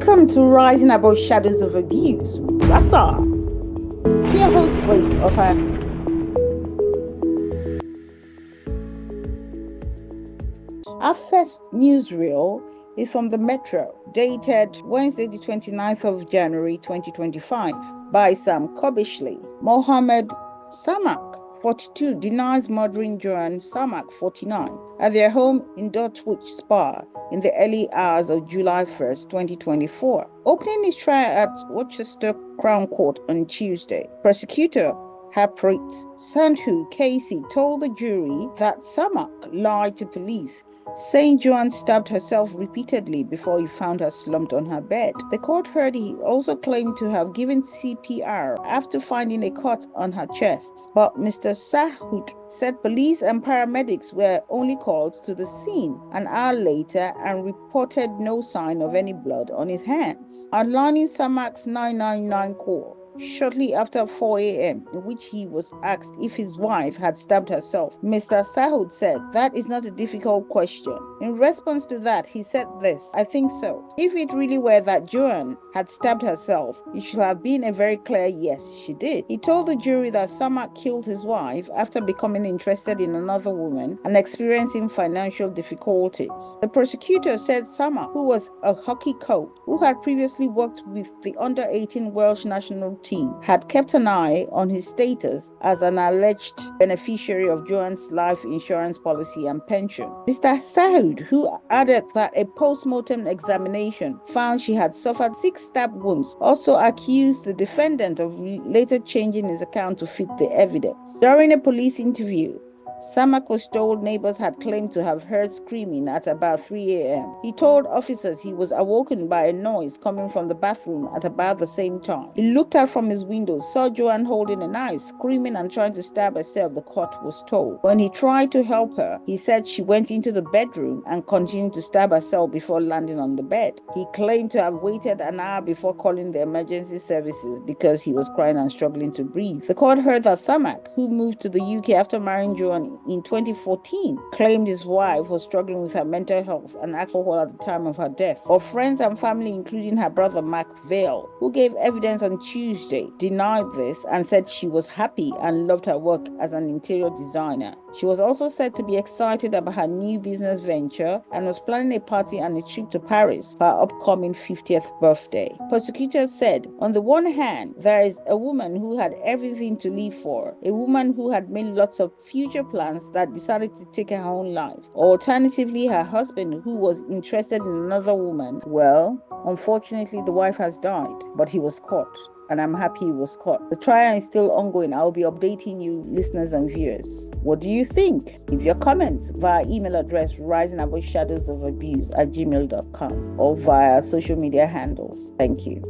Welcome to Rising Above Shadows of Abuse. Rasa. Your host, Grace Ovba. Our first newsreel is from the Metro, dated Wednesday, the 29th of January, 2025, by Sam Kobishley. Mohammed Samak, 42, denies murdering Joanne Samak, 49, at their home in Dotwich Spa in the early hours of July 1st, 2024. Opening his trial at Worcester Crown Court on Tuesday, prosecutor Harpreet Sandhu Casey told the jury that Samak lied to police, saying Joanne stabbed herself repeatedly before he found her slumped on her bed. The court heard he also claimed to have given CPR after finding a cut on her chest. But Mr. Sahud said police and paramedics were only called to the scene an hour later and reported no sign of any blood on his hands. Outlining Samak's 999 call shortly after 4 a.m., in which he was asked if his wife had stabbed herself, Mr. Sahud said, "That is not a difficult question." In response to that, he said this, "I think so. If it really were that Joanne had stabbed herself, it should have been a very clear yes, she did." He told the jury that Samak killed his wife after becoming interested in another woman and experiencing financial difficulties. The prosecutor said Samak, who was a hockey coach who had previously worked with the under-18 Welsh national team, had kept an eye on his status as an alleged beneficiary of Joanne's life insurance policy and pension. Mr. Saud, who added that a post-mortem examination found she had suffered 6 stab wounds, also accused the defendant of later changing his account to fit the evidence. During a police interview, Samak was told neighbors had claimed to have heard screaming at about 3 a.m. He told officers he was awoken by a noise coming from the bathroom at about the same time. He looked out from his window, saw Joanne holding a knife, screaming and trying to stab herself, the court was told. When he tried to help her, he said she went into the bedroom and continued to stab herself before landing on the bed. He claimed to have waited an hour before calling the emergency services because he was crying and struggling to breathe. The court heard that Samak, who moved to the UK after marrying Joanne in 2014, claimed his wife was struggling with her mental health and alcohol at the time of her death. But friends and family, including her brother Mark Vale, who gave evidence on Tuesday, denied this and said she was happy and loved her work as an interior designer. She was also said to be excited about her new business venture and was planning a party and a trip to Paris for her upcoming 50th birthday. Prosecutors said, on the one hand, there is a woman who had everything to live for, a woman who had made lots of future plans that decided to take her own life. Alternatively, her husband, who was interested in another woman, well, unfortunately, the wife has died, but he was caught. And I'm happy he was caught. The trial is still ongoing. I'll be updating you, listeners and viewers. What do you think? Leave your comments via email address risingaboveshadowsofabuse@gmail.com or via social media handles. Thank you.